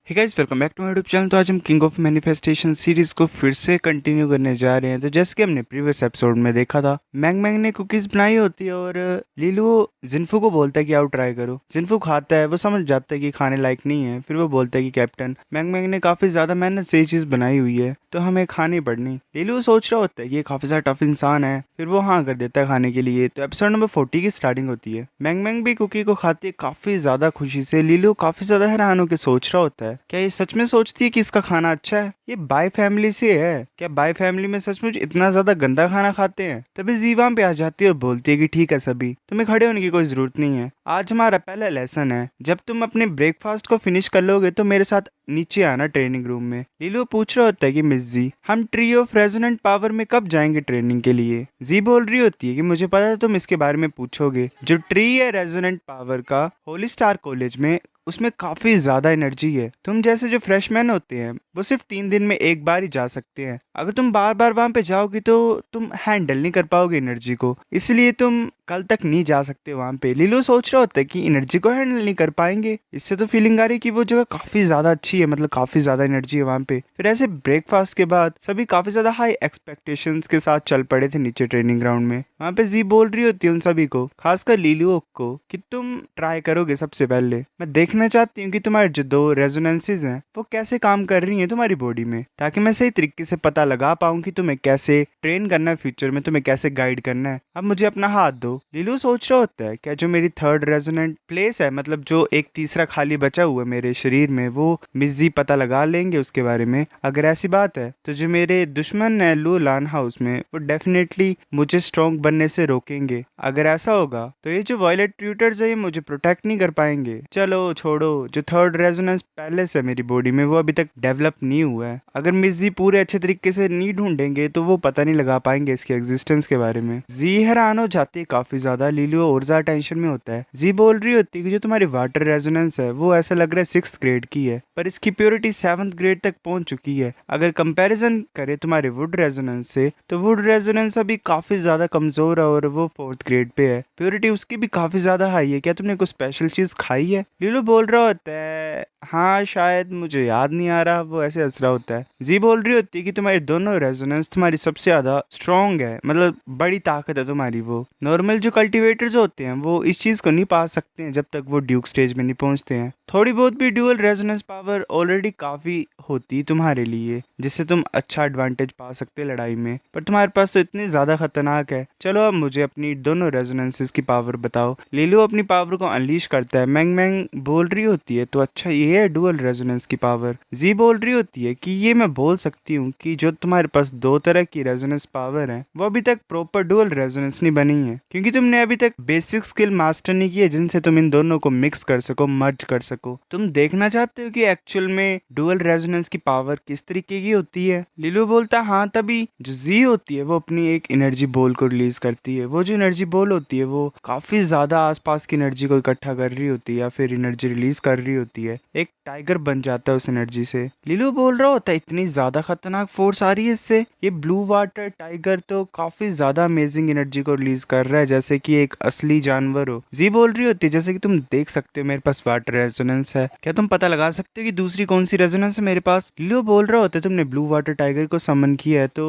Hey guys, welcome back to my YouTube channel. तो आज हम किंग ऑफ मैनिफेस्टेशन सीरीज को फिर से कंटिन्यू करने जा रहे हैं। तो जैसे कि हमने प्रीवियस एपिसोड में देखा था, मैंग मैंग ने कुकीज बनाई होती है और लीलू जिनफू को बोलता है कि आओ ट्राई करो। जिनफू खाता है, वो समझ जाता है कि खाने लायक नहीं है। फिर वो बोलता है कि कैप्टन, मैंग मैंग ने काफी ज्यादा मेहनत से ये चीज बनाई हुई है, तो हमें खानी पड़नी। लीलू सोच रहा होता है कि ये काफी ज्यादा टफ इंसान है, फिर वो हाँ कर देता है खाने के लिए। तो एपिसोड नंबर 40 की स्टार्टिंग होती है। मैंग मैंग भी कुकी को खाती है काफी ज्यादा खुशी से। लीलू काफी ज्यादा हैरान होकर सोच रहा होता है, क्या ये सच में सोचती है कि इसका खाना अच्छा है? ये बाय फैमिली से है क्या? बाय फैमिली में सचमुच इतना ज्यादा गंदा खाना खाते हैं? तभी जी वहां पे आ जाती है और बोलती है कि ठीक है सभी, तुम्हें खड़े होने की कोई जरूरत नहीं है। आज हमारा पहला लेसन है, जब तुम अपने ब्रेकफास्ट को फिनिश कर लोगे तो मेरे साथ नीचे आना ट्रेनिंग रूम में। लीलू पूछ रहा होता है कि मिस जी, हम ट्री ऑफ रेजोनेंट पावर में कब जाएंगे ट्रेनिंग के लिए? जी बोल रही होती है कि मुझे पता है तुम इसके बारे में पूछोगे। जो ट्री है रेजोनेंट पावर का होली स्टार कॉलेज में, उसमें काफी ज्यादा एनर्जी है। तुम जैसे जो फ्रेशमैन होते हैं वो सिर्फ 3 दिन में एक बार ही जा सकते हैं। अगर तुम बार बार वहां पे जाओगी तो तुम हैंडल नहीं कर पाओगे एनर्जी को, इसलिए तुम कल तक नहीं जा सकते वहां पे। लीलो सोच रहा होता है कि एनर्जी को हैंडल नहीं कर पाएंगे, इससे तो फीलिंग आ रही है कि वो जगह काफी ज्यादा अच्छी है, मतलब काफी ज्यादा एनर्जी है वहां पे। फिर ऐसे ब्रेकफास्ट के बाद सभी काफी ज्यादा हाई एक्सपेक्टेशंस के साथ चल पड़े थे नीचे ट्रेनिंग ग्राउंड में। वहां पे जी बोल रही होती है उन सभी को, खासकर लीलू को, कि तुम ट्राई करोगे सबसे पहले। मैं देखना चाहती हूँ कि तुम्हारे जो 2 रेजोनेंसेज हैं वो कैसे काम कर रही हैं तुम्हारी बॉडी में, ताकि मैं सही तरीके से पता लगा पाऊँ कि तुम्हें कैसे ट्रेन करना है, फ्यूचर में तुम्हें कैसे गाइड करना है। अब मुझे अपना हाथ दो। लीलू सोच रहा होता है, क्या जो मेरी 3rd रेजोनेंट प्लेस है, मतलब जो एक तीसरा खाली बचा हुआ है मेरे शरीर में, वो मिस पता लगा लेंगे उसके बारे में? अगर ऐसी बात है तो जो मेरे दुश्मन है लू लान हाउस में, वो डेफिनेटली मुझे स्ट्रॉन्ग बनने से रोकेंगे। अगर ऐसा होगा तो ये जो वॉयलेट ट्यूटर्स है ये मुझे प्रोटेक्ट नहीं कर पाएंगे। चलो छोड़ो, जो 3rd रेजोनेंस पैलेस है मेरी बॉडी में वो अभी तक डेवलप नहीं हुआ है। अगर मिस जी पूरे अच्छे तरीके से नहीं ढूंढेंगे तो वो पता नहीं लगा पाएंगे इसके एग्जिस्टेंस के बारे में। जी हैरान हो जाती है काफी ज्यादा। लीलू और ज्यादा टेंशन में होता है। जी बोल रही होती है कि जो तुम्हारी वाटर रेजोनेंस है वो ऐसा लग रहा है 6th ग्रेड की है, पर इसकी प्योरिटी 7th ग्रेड तक पहुंच चुकी है। अगर कंपैरिजन करे तुम्हारे वुड रेजोनेंस से तो वुड रेजोनेंस अभी काफी ज्यादा कमजोर है और वो 4th ग्रेड पे है। प्योरिटी उसकी भी काफी ज्यादा हाई है। क्या तुमने कुछ स्पेशल चीज खाई है? लीलू बोल रहा होता है, हाँ शायद, मुझे याद नहीं आ रहा। वो ऐसे हंस रहा होता है। जी बोल रही होती है कि तुम्हारी दोनों रेजोनेंस तुम्हारी सबसे ज्यादा स्ट्रांग है, मतलब बड़ी ताकत है तुम्हारी। वो नॉर्मल जो कल्टिवेटर्स होते हैं वो इस चीज को नहीं पा सकते हैं जब तक वो ड्यूक स्टेज में नहीं पहुंचते हैं। थोड़ी बहुत भी ड्यूअल रेजोनेंस पावर ऑलरेडी काफी होती तुम्हारे लिए, जिससे तुम अच्छा एडवांटेज पा सकते लड़ाई में, पर तुम्हारे पास तो इतनी ज्यादा खतरनाक है। चलो अब मुझे अपनी दोनों रेजोनेंसेस की पावर बताओ। लीलू अपनी पावर को अनलीश करता है। मैंग मैंग बोल रही होती है, तो अच्छा ये है डुअल रेजोनेंस की पावर। जी बोल रही होती है कि ये मैं बोल सकती हूँ कि जो तुम्हारे पास 2 तरह की रेजोनेंस पावर है वो अभी तक प्रॉपर डुअल रेजोनेंस नहीं बनी है, क्योंकि तुमने अभी तक बेसिक स्किल मास्टर नहीं की है जिनसे तुम इन दोनों को मिक्स कर सको, मर्ज कर सको। तुम देखना चाहते हो कि एक्चुअल में डुअल रेजोनेंस की पावर किस तरीके की होती है? लीलू बोलता हाँ। तभी जो जी होती है वो अपनी एक एनर्जी बॉल को रिलीज करती है। वो जो एनर्जी बॉल होती है वो काफी ज्यादा आसपास की एनर्जी को इकट्ठा कर रही होती है या फिर एनर्जी रिलीज कर रही होती है। एक टाइगर बन जाता है उस एनर्जी से। लीलू बोल रहा होता है, इतनी ज्यादा खतरनाक फोर्स आ रही है इससे। ये ब्लू वाटर टाइगर तो काफी ज्यादा अमेजिंग एनर्जी को रिलीज कर रहा है, जैसे कि एक असली जानवर हो। जी बोल रही होती है, जैसे कि तुम देख सकते हो मेरे पास वाटर रेजोनेंस है, क्या तुम पता लगा सकते हो कि दूसरी कौन सी रेजोनेंस है मेरे पास? लीलू बोल रहा होता है, तुमने ब्लू वाटर टाइगर को समन किया है तो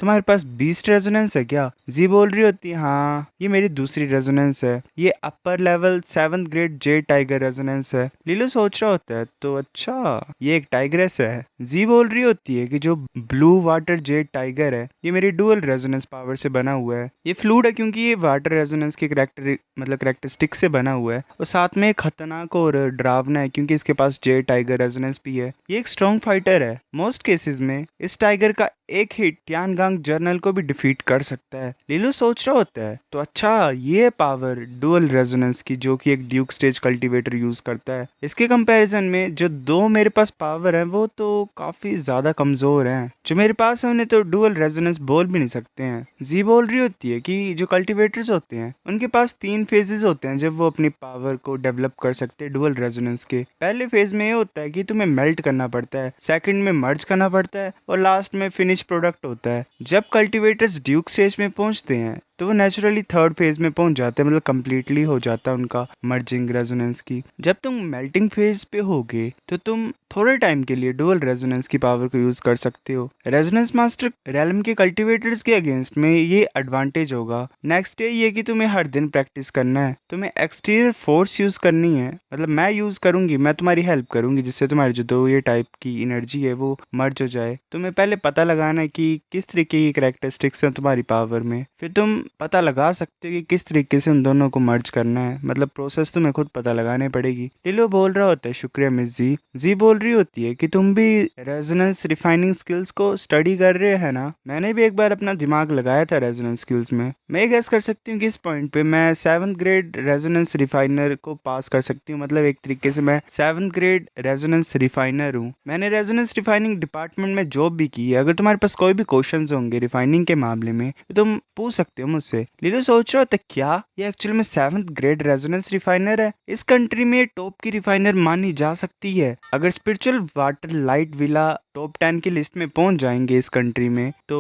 तुम्हारे पास बीस्ट रेजोनेंस है क्या? जी बोल रही होती है, हाँ ये मेरी दूसरी रेजोनेंस है, ये अपर लेवल 7th ग्रेड जे टाइगर रेजोनेंस है। लीलू सोच रहा होता है, तो अच्छा ये एक टाइग्रेस है। जी बोल रही होती है कि जो ब्लू वाटर जेड टाइगर है ये मेरी डुअल रेजोनेंस पावर से बना हुआ है। ये फ्लूड है क्योंकि ये वाटर रेजोनेंस के करेक्टरिस्टिक से बना हुआ है, और साथ में खतरनाक और डरावना है क्योंकि इसके पास जेड टाइगर रेजोनेंस भी है। ये एक स्ट्रॉन्ग फाइटर है। मोस्ट केसेस में इस टाइगर का एक हिट टियानगांग जर्नल को भी डिफीट कर सकता है। लीलू सोच रहा होता है, तो अच्छा ये पावर डुअल रेजोनेंस की जो कि एक ड्यूक स्टेज कल्टीवेटर यूज करता है। इसके कंपैरिजन में जो 2 मेरे पास पावर है वो तो काफी ज्यादा कमजोर हैं। जो मेरे पास है उन्हें तो डुअल रेजोनेंस बोल भी नहीं सकते हैं। जी बोल रही होती है कि जो कल्टीवेटर्स होते हैं उनके पास 3 फेजेस होते हैं जब वो अपनी पावर को डेवलप कर सकते हैं डुअल रेजोनेंस के। पहले फेज में ये होता है कि तुम्हें मेल्ट करना पड़ता है, सेकंड में मर्ज करना पड़ता है, और लास्ट में फिनिश प्रोडक्ट होता है। जब कल्टीवेटर्स ड्यूक स्टेज में पहुंचते हैं तो वो नेचुरली थर्ड फेज में पहुंच जाते हैं, मतलब कंप्लीटली हो जाता है उनका मर्जिंग रेजोनेंस की। जब तुम मेल्टिंग फेज पे होगे तो तुम थोड़े टाइम के लिए डुअल रेजोनेंस की पावर को यूज कर सकते हो। रेजोनेंस मास्टर रेलम के कल्टीवेटर्स के अगेंस्ट में ये एडवांटेज होगा। नेक्स्ट ये कि तुम्हें हर दिन प्रैक्टिस करना है, तुम्हें एक्सटीरियर फोर्स यूज करनी है, मतलब मैं यूज करूंगी, मैं तुम्हारी हेल्प करूंगी जिससे तुम्हारी जो दो ये टाइप की एनर्जी है वो मर्ज हो जाए। तुम्हें पहले पता लगाना है कि किस तरीके की कैरेक्टरिस्टिक्स हैं तुम्हारी पावर में, फिर तुम पता लगा सकते हो कि किस तरीके से उन दोनों को मर्ज करना है, मतलब प्रोसेस तुम्हें खुद पता लगाने पड़ेगी। लिलो बोल रहा होता है शुक्रिया मिस जी। जी बोल रही होती है कि तुम भी रेजोनेंस रिफाइनिंग स्किल्स को स्टडी कर रहे हैं ना। मैंने भी एक बार अपना दिमाग लगाया था रेजोनेंस स्किल्स में। मैं गैस कर सकती हूँ कि इस पॉइंट पे मैं 7th ग्रेड रेजोनेंस रिफाइनर को पास कर सकती हूँ, मतलब एक तरीके से मैं 7th ग्रेड रेजोनेंस रिफाइनर हूँ। मैंने रेजोनेंस रिफाइनिंग डिपार्टमेंट में जॉब भी की है। अगर तुम्हारे पास कोई भी क्वेश्चंस होंगे रिफाइनिंग के मामले में तो तुम पूछ सकते हो मुझसे। लिलो सोच रहा होता है क्या ये एक्चुअल में 7th ग्रेड रेजोनेंस रिफाइनर है? इस कंट्री में टॉप की रिफाइनर मानी जा सकती है। अगर spiritual water light villa top 10 की लिस्ट में पहुंच जाएंगे इस कंट्री में तो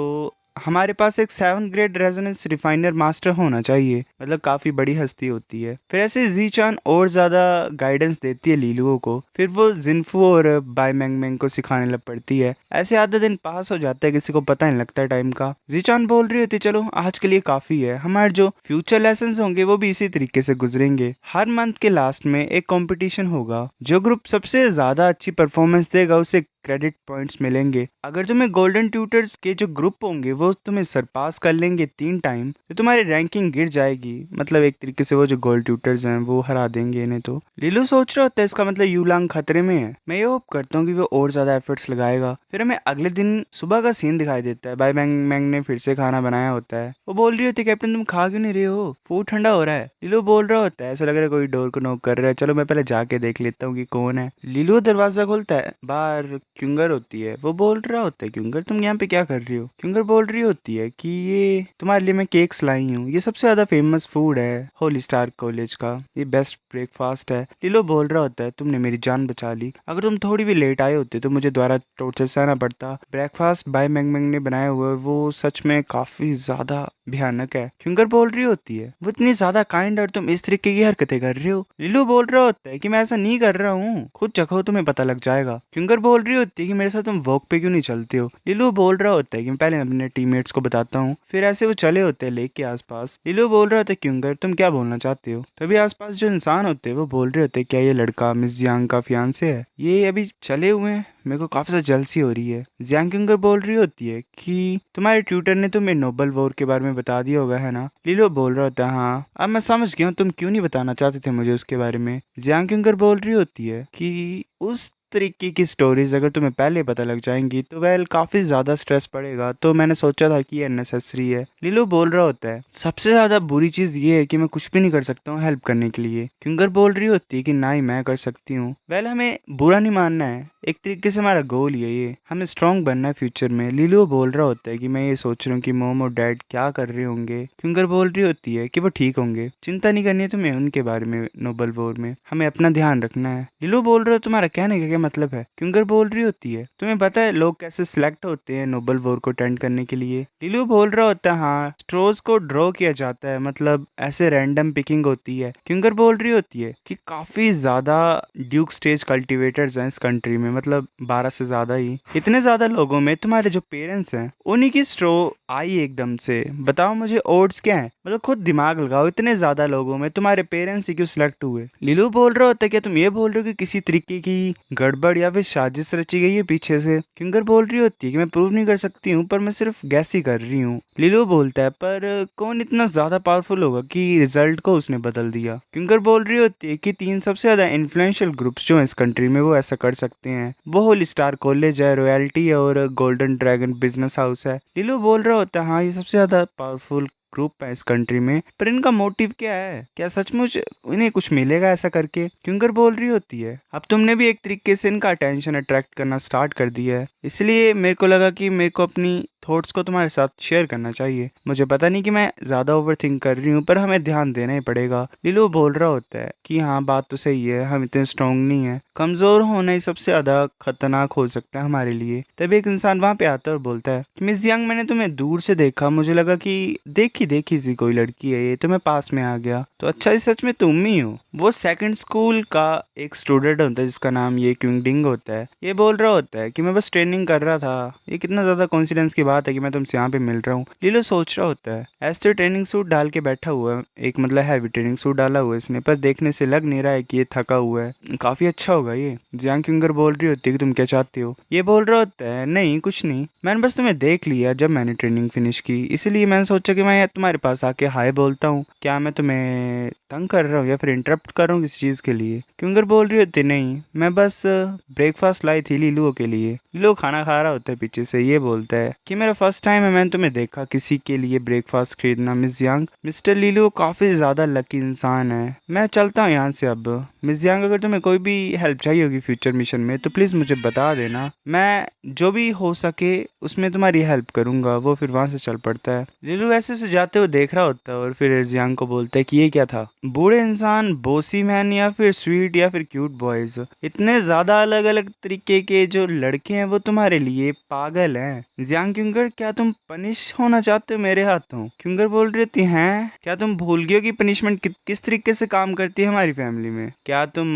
हमारे पास एक 7th grade resonance refiner master होना चाहिए, मतलब काफी बड़ी हस्ती होती है। फिर ऐसे जी चान और ज्यादा गाइडेंस देती है लीलुओ को, फिर वो जिनफू और बाय मैंग मैंग को सिखाने लग पड़ती है। ऐसे आधा दिन पास हो जाता है, किसी को पता नहीं लगता टाइम का। जी चान बोल रही होती चलो आज के लिए काफी है, हमारे जो फ्यूचर लेसन होंगे वो भी इसी तरीके से गुजरेंगे। हर मंथ के लास्ट में एक कंपटीशन होगा, जो ग्रुप सबसे ज्यादा अच्छी परफॉर्मेंस देगा उसे क्रेडिट पॉइंट्स मिलेंगे। अगर तुम्हें गोल्डन ट्यूटर्स के जो ग्रुप होंगे वो तुम्हें सरपास कर लेंगे 3 टाइम तो तुम्हारी रैंकिंग गिर जाएगी, मतलब एक तरीके से वो जो गोल्ड ट्यूटर्स हैं वो हरा देंगे इन्हें। तो लिलू सोच रहा होता है इसका मतलब यूलांग खतरे में है। मैं ये होप करता हूँ कि वो और ज्यादा एफर्ट्स लगाएगा। फिर हमें अगले दिन सुबह का सीन दिखाई देता है। बाय मैंग मैंग ने फिर से खाना बनाया होता है। वो बोल रही होती है कैप्टन तुम खा क्यों नहीं रहे हो, फूड ठंडा हो रहा है। लिलू बोल रहा होता है ऐसा लग रहा है कोई डोर को नॉक कर रहा है, चलो मैं पहले जाके देख लेता हूँ कि कौन है। लिलू दरवाजा खोलता है, बाहर क्यूंगर होती है। वो बोल रहा होता है क्यूंगर तुम यहाँ पे क्या कर रही हो। क्यूंगर बोल रही होती है कि ये तुम्हारे लिए मैं केक्स लाई हूँ, ये सबसे ज्यादा फेमस फूड है होली स्टार कॉलेज का, ये बेस्ट ब्रेकफास्ट है। लिलो बोल रहा होता है तुमने मेरी जान बचा ली, अगर तुम थोड़ी भी लेट आए होते तो मुझे दोबारा टॉर्चर सहना पड़ता। ब्रेकफास्ट बाय मैंग मैंग ने बनाया हुआ है, वो सच में काफी ज्यादा भयानक है। क्यूंगर बोल रही होती है वो इतनी ज्यादा काइंड और तुम इस तरीके की हरकतें कर रहे हो। लिलू बोल रहा होता है कि मैं ऐसा नहीं कर रहा हूँ, खुद चखो तुम्हें पता लग जाएगा। क्यूंगर बोल रही होती है कि मेरे साथ तुम वॉक पे क्यों नहीं चलते हो। लिलू बोल रहा होता है कि मैं पहले अपने टीममेट्स को बताता हूँ। फिर ऐसे वो चले होते हैं लेक के आसपास। लिलू बोल रहा होता है क्यूंगर तुम क्या बोलना चाहते हो। तभी आसपास जो इंसान होते हैं वो बोल रहे होते हैं क्या ये लड़का मिस जियांग का फियांसे है, ये अभी चले हुए हैं, मेरे को काफी ज्यादा जलसी हो रही है। जियांग क्यूंगर बोल रही होती है कि तुम्हारे ट्यूटर ने तुम्हें नोबल वॉर के बारे में बता दिया होगा है ना। लिलो बोल रहा होता है हाँ अब मैं समझ गया हूँ, तुम क्यों नहीं बताना चाहते थे मुझे उसके बारे में। जियांग क्यूंगर बोल रही होती है कि उस तरीके की स्टोरीज अगर तुम्हें पहले पता लग जाएंगी तो वेल काफी ज्यादा स्ट्रेस पड़ेगा, तो मैंने सोचा था कि ये नेसेसरी है। लिलो बोल रहा होता है सबसे ज्यादा बुरी चीज ये है कि मैं कुछ भी नहीं कर सकता हूँ हेल्प करने के लिए। क्यूंगर बोल रही होती है कि ना ही मैं कर सकती हूँ। वेल हमें बुरा नहीं मानना है, एक तरीके से हमारा गोल ही है ये, हमें स्ट्रांग बनना है फ्यूचर में। लिलो बोल रहा होता है कि मैं ये सोच रहा हूँ कि मोम और डैड क्या कर रहे होंगे। क्यूंगर बोल रही होती है कि वो ठीक होंगे, चिंता नहीं करनी है तुम्हें उनके बारे में, नोबल वॉर में हमें अपना ध्यान रखना है। लिलो बोल रहा है तुम्हारा कहने का क्या मतलब है। क्यूंगर बोल रही होती है तुम्हें पता है लोग कैसे सिलेक्ट होते हैं नोबल वॉर को अटेंड करने के लिए। लिलो बोल रहा होता है हाँ स्ट्रोज को ड्रॉ किया जाता है, मतलब ऐसे रैंडम पिकिंग होती है। क्यूंगर बोल रही होती है कि काफी ज्यादा ड्यूक स्टेज कल्टीवेटर्स हैं इस कंट्री में, मतलब 12 से ज्यादा ही। इतने ज्यादा लोगों में तुम्हारे जो पेरेंट्स हैं उन्हीं की स्ट्रो आई एकदम से, बताओ मुझे ओड्स क्या है, मतलब खुद दिमाग लगाओ इतने ज्यादा लोगों में तुम्हारे पेरेंट्स ही क्यों सिलेक्ट हुए। लिलू बोल रहा होता है क्या तुम ये बोल रहे हो कि किसी तरीके की गड़बड़ या फिर साजिश रची गई है पीछे से। किंगर बोल रही होती है कि मैं प्रूव नहीं कर सकती हूँ पर मैं सिर्फ गैस ही कर रही हूँ। लिलू बोलता है पर कौन इतना ज्यादा पावरफुल होगा कि रिजल्ट को उसने बदल दिया। किंगर बोल रही होती है कि 3 सबसे ज्यादा इन्फ्लुएंशियल ग्रुप्स जो है इस कंट्री में वो ऐसा कर सकते हैं, वो होली स्टार कॉलेज है, रॉयल्टी है और गोल्डन ड्रैगन बिजनेस हाउस है। लिलू बोल रहा होता है हाँ ये सबसे ज्यादा पावरफुल ग्रुप है इस कंट्री में, पर इनका मोटिव क्या है, क्या सचमुच इन्हें कुछ मिलेगा ऐसा करके। क्यूंगर बोल रही होती है अब तुमने भी एक तरीके से इनका अटेंशन अट्रैक्ट करना स्टार्ट कर दिया है, इसलिए मेरे को लगा कि मेरे को अपनी थॉट्स को तुम्हारे साथ शेयर करना चाहिए। मुझे पता नहीं कि मैं ज़्यादा ओवर थिंक कर रही हूँ, पर हमें ध्यान देना ही पड़ेगा। लीलू बोल रहा होता है कि हाँ बात तो सही है, हम इतने स्ट्रांग नहीं है, कमज़ोर होना ही सबसे ज़्यादा खतरनाक हो सकता है हमारे लिए। तभी एक इंसान वहाँ पे आता है और बोलता है कि मिस यंग, मैंने तुम्हें दूर से देखा, मुझे लगा कि देखी देखी सी कोई लड़की है ये, तो मैं पास में आ गया। तो अच्छा, ये सच में तुम ही हो? वो सेकंड स्कूल का एक स्टूडेंट होता है जिसका नाम ये क्विंगडिंग होता है। ये बोल रहा होता है कि मैं बस ट्रेनिंग कर रहा था। ये कितना ज्यादा कॉन्फिडेंस की बात है कि मैं तुमसे यहाँ पे मिल रहा हूँ। लीलो सोच रहा होता है एस्टर ट्रेनिंग सूट डाल के बैठा हुआ है, एक मतलब हैवी ट्रेनिंग सूट डाला हुआ है इसने, पर देखने से लग नहीं रहा है कि ये थका हुआ है, काफी अच्छा होगा ये। जियांग क्विंगर बोल रही होती है कि तुम क्या चाहते हो? ये बोल रहा होता है नहीं कुछ नहीं, मैंने बस तुम्हें देख लिया जब मैंने ट्रेनिंग फिनिश की, इसलिए मैंने सोचा कि मैं तुम्हारे पास आके हाय बोलता हूँ। क्या मैं तुम्हें तंग कर रहा हूँ या फिर इंटरप्ट कर रहा हूँ किसी चीज़ के लिए? क्विंगर बोल रही होती नहीं, मैं बस ब्रेकफास्ट लाई थी लीलुओ के लिए। लीलुओ खाना खा रहा होता है पीछे से। ये बोलता है कि मेरा फर्स्ट टाइम है मैंने तुम्हें देखा किसी के लिए ब्रेकफास्ट खरीदना मिस यांग। मिस्टर लीलुओ काफ़ी ज़्यादा लकी इंसान है। मैं चलता हूँ यहाँ से अब। मिस यांग, अगर तुम्हें कोई भी हेल्प चाहिए होगी फ्यूचर मिशन में तो प्लीज़ मुझे बता देना, मैं जो भी हो सके उसमें तुम्हारी हेल्प करूंगा। वो फिर वहां से चल पड़ता है। लीलू ऐसे से जाते हुए देख रहा होता है और फिर जियांग को बोलता है कि ये क्या था? बूढ़े इंसान, बोसी मैन या फिर स्वीट या फिर क्यूट बॉयज, इतने ज्यादा अलग अलग तरीके के जो लड़के हैं वो तुम्हारे लिए पागल हैं। जियांग क्यूंगर, क्या तुम पनिश होना चाहते हो मेरे हाथों? क्यूंगर बोल रही थी हैं, क्या तुम भूल गए हो कि पनिशमेंट किस तरीके से काम करती है हमारी फैमिली में? क्या तुम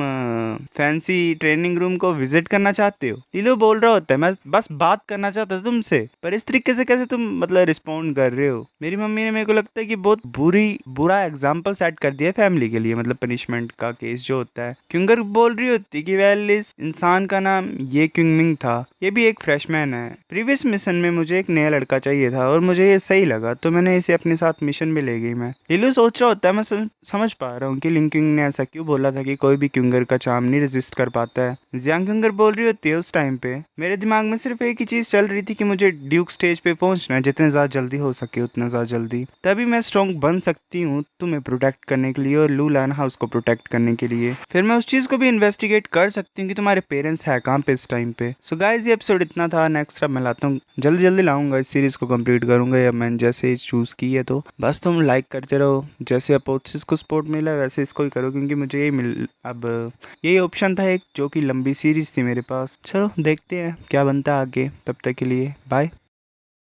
फैंसी ट्रेनिंग रूम को विजिट करना चाहते हो? लीलो बोल रहा होता है मैं बस बात करना चाहता था तुमसे, पर इस तरीके से कैसे तुम मतलब रिस्पॉन्ड कर रहे हो? मेरी मम्मी ने, मेरे को लगता है कि बहुत बुरा एग्जाम्पल सेट कर दिया फैमिली के लिए, मतलब पनिशमेंट का केस जो होता है। क्यूंगर बोल रही होती कि वेल, इस इंसान का नाम ये क्विंगमिंग था, ये भी एक फ्रेशमैन है। प्रीवियस मिशन में मुझे एक नया लड़का चाहिए था और मुझे ये सही लगा तो मैंने इसे अपने साथ मिशन में ले गई। मैं लीलू सोच रहा होता है मैं समझ पा रहा हूँ कि लिंकिंग ने ऐसा क्यों बोला था कि कोई भी क्यूंगर का चार्म नहीं रेजिस्ट कर पाता है। जियांग क्यूंगर बोल रही होती है उस टाइम पे मेरे दिमाग में सिर्फ एक ही चीज चल रही थी कि मुझे ड्यूक स्टेज पे पहुंचना है, जितने ज्यादा जल्दी हो सके उतना ज्यादा जल्दी, तभी मैं स्ट्रॉन्ग बन सकती हूँ तुम्हें प्रोटेक्ट करने के लिए और लू लैन हाउस को प्रोटेक्ट करने के लिए। फिर मैं उस चीज को भी इन्वेस्टिगेट कर सकती हूँ कि तुम्हारे पेरेंट्स है कहाँ पे इस टाइम पे। सो गाइस, ये एपिसोड इतना था। नेक्स्ट अब मैं लाता हूँ, जल्दी जल्दी लाऊंगा, इस सीरीज को कंप्लीट करूंगा या मैंने जैसे चूज की है। तो बस तुम लाइक करते रहो, जैसे अपोथसिस को सपोर्ट मिला वैसे इसको ही करो, क्योंकि मुझे यही अब यही ऑप्शन था एक, जो कि लंबी सीरीज थी मेरे पास। चलो देखते हैं क्या बनता है आगे। तब तक के लिए बाय।